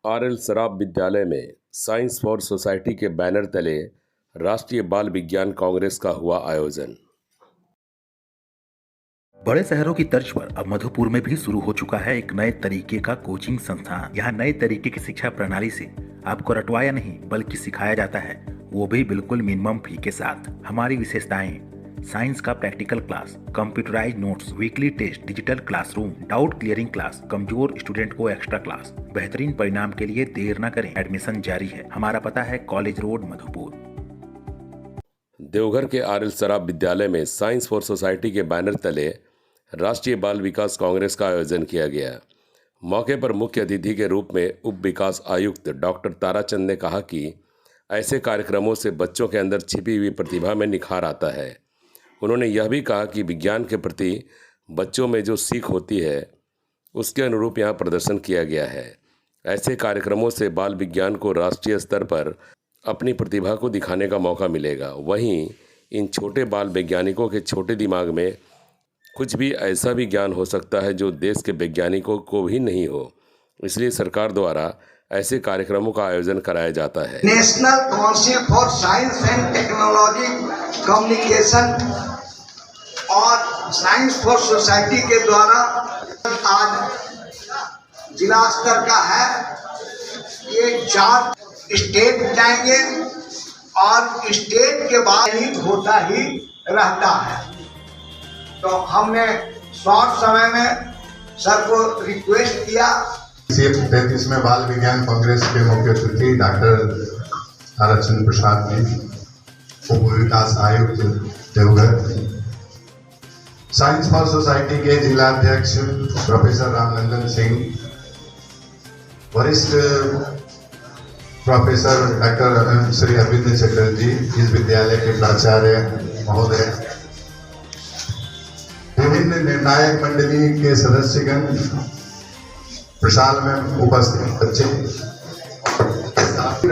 RL. Saraf विद्यालय में science for society के बैनर तले राष्ट्रीय बाल विज्ञान कांग्रेस का हुआ आयोजन। बड़े शहरों की तर्ज पर अब मधुपुर में भी शुरू हो चुका है एक नए तरीके का कोचिंग संस्थान। यहाँ नए तरीके की शिक्षा प्रणाली से आपको रटवाया नहीं बल्कि सिखाया जाता है, वो भी बिल्कुल मिनिमम फी के साथ। हमारी विशेषताएं: साइंस का practical class, computerize notes, weekly test, digital classroom, doubt clearing class, कमजोर स्टूडेंट को एक्स्ट्रा क्लास। बेहतरीन परिणाम के लिए देर न करें, एडमिशन जारी है। हमारा पता है कॉलेज रोड, मधुपुर। देवघर के आर.एल. सराफ विद्यालय में साइंस फॉर सोसाइटी के बैनर तले राष्ट्रीय बाल विकास कांग्रेस का आयोजन किया गया। मौके पर मुख्य अतिथि के रूप में उप विकास आयुक्त डॉक्टर ताराचंद ने कहा कि ऐसे कार्यक्रमों से बच्चों के अंदर छिपी हुई प्रतिभा में निखार आता है। उन्होंने यह भी कहा कि विज्ञान के प्रति बच्चों में जो सीख होती है उसके अनुरूप यहाँ प्रदर्शन किया गया है। ऐसे कार्यक्रमों से बाल विज्ञान को राष्ट्रीय स्तर पर अपनी प्रतिभा को दिखाने का मौका मिलेगा। वहीं इन छोटे बाल वैज्ञानिकों के छोटे दिमाग में कुछ भी ऐसा भी ज्ञान हो सकता है जो देश के वैज्ञानिकों को भी नहीं हो, इसलिए सरकार द्वारा ऐसे कार्यक्रमों का आयोजन कराया जाता है। National council for science and technology communication और साइंस फॉर सोसाइटी के द्वारा आज जिला स्तर का है। ये 4 स्टेट जाएंगे और स्टेट के बाद ही होता ही रहता है। तो हमने शॉर्ट समय में सर को रिक्वेस्ट किया। 33वें बाल विज्ञान कांग्रेस के मुख्य अतिथि डॉक्टर ताराचंद प्रसाद जी, उप विकास आयुक्त देवघर, साइंस फॉर सोसाइटी के जिला अध्यक्ष प्रोफेसर रामनंदन सिंह, वरिष्ठ प्रोफेसर डॉक्टर श्री अरविंद चटर्जी, इस विद्यालय के प्राचार्य महोदय, विभिन्न निर्णायक मंडली के सदस्यगण, प्रशाल में उपस्थित बच्चे।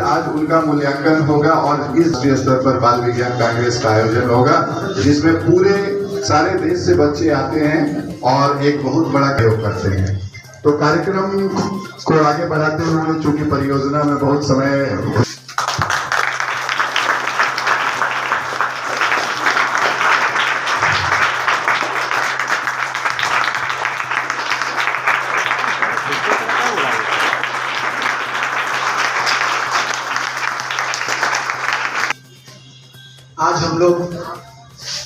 आज उनका मूल्यांकन होगा और इस स्तर पर बाल विज्ञान कांग्रेस का आयोजन होगा, जिसमें पूरे सारे देश से बच्चे आते हैं और एक बहुत बड़ा प्रयोग करते हैं। तो कार्यक्रम को आगे बढ़ाते हुए चूंकि परियोजना में बहुत समय आज हम लोग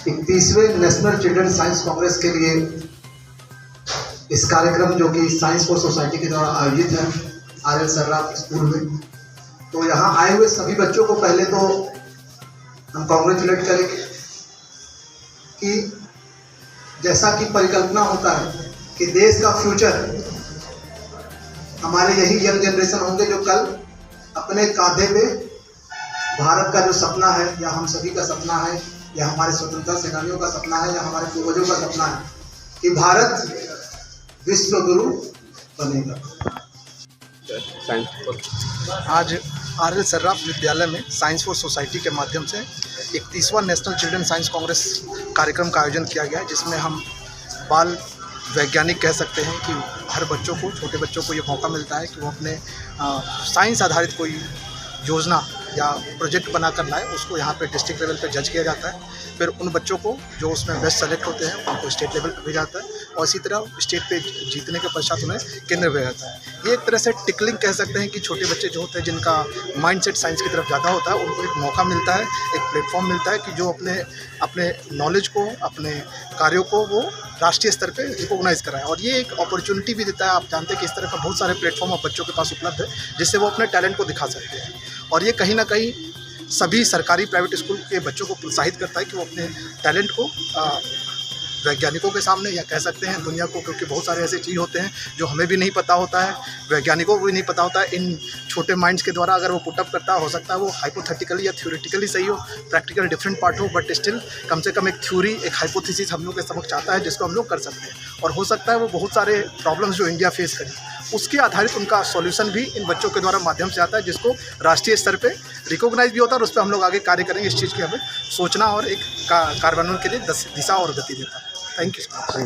31वें नेशनल चिल्ड्रन साइंस कांग्रेस के लिए इस कार्यक्रम जो कि साइंस फॉर सोसाइटी के द्वारा आयोजित है आर.एल. सराफ स्कूल में, तो यहाँ आए हुए सभी बच्चों को पहले तो हम कांग्रेचुलेट करेंगे कि जैसा कि परिकल्पना होता है कि देश का फ्यूचर हमारे यही यंग जनरेशन होंगे जो कल अपने कांधे पे भारत का जो सपना है, या हम सभी का सपना है, या हमारे स्वतंत्रता सेनानियों का सपना है, या हमारे पूर्वजों का सपना है कि भारत विश्व गुरु बनेगा। आज आर.एल. सराफ विद्यालय में साइंस फॉर सोसाइटी के माध्यम से 31वां नेशनल चिल्ड्रन साइंस कांग्रेस कार्यक्रम का आयोजन किया गया है, जिसमें हम बाल वैज्ञानिक कह सकते हैं कि हर बच्चों को, छोटे बच्चों को ये मौका मिलता है कि वो अपने साइंस आधारित कोई योजना या प्रोजेक्ट बनाकर लाए। उसको यहाँ पे डिस्ट्रिक्ट लेवल पे जज किया जाता है। फिर उन बच्चों को जो उसमें बेस्ट सेलेक्ट होते हैं उनको स्टेट लेवल पे भेजा जाता है और इसी तरह स्टेट पे जीतने के पश्चात उन्हें केंद्र भेजा जाता है। ये एक तरह से टिकलिंग कह सकते हैं कि छोटे बच्चे जो होते हैं जिनका माइंडसेट साइंस की तरफ ज़्यादा होता है, उनको एक मौका मिलता है, एक प्लेटफॉर्म मिलता है कि जो अपने नॉलेज को, अपने कार्यों को वो राष्ट्रीय स्तर पे रिकॉग्नाइज कराएं। और ये एक अपॉर्चुनिटी भी देता है। आप जानते हैं कि इस तरह का बहुत सारे प्लेटफॉर्म अब बच्चों के पास उपलब्ध है जिससे वो अपने टैलेंट को दिखा सकते हैं। और ये कहीं ना कहीं सभी सरकारी प्राइवेट स्कूल के बच्चों को प्रोत्साहित करता है कि वो अपने टैलेंट को वैज्ञानिकों के सामने, या कह सकते हैं दुनिया को, क्योंकि बहुत सारे ऐसे चीज़ होते हैं जो हमें भी नहीं पता होता है, वैज्ञानिकों को भी नहीं पता होता है। इन छोटे माइंड्स के द्वारा अगर वो पुटअप करता हो सकता है वो हाइपोथेटिकली या थ्योरेटिकली सही हो, प्रैक्टिकल डिफरेंट पार्ट हो, बट स्टिल कम से कम एक थ्योरी, एक हाइपोथेसिस हम लोग के समक्ष आता है जिसको हम लोग कर सकते हैं। और हो सकता है वो बहुत सारे प्रॉब्लम्स जो इंडिया फेस करे उसके आधारित उनका सॉल्यूशन भी इन बच्चों के द्वारा माध्यम से आता है, जिसको राष्ट्रीय स्तर पे रिकॉग्नाइज भी होता है और उस पर हम लोग आगे कार्य करेंगे। इस चीज़ की हमें सोचना और एक कार्यान्वयन के लिए दिशा और गति देता है। Thank you.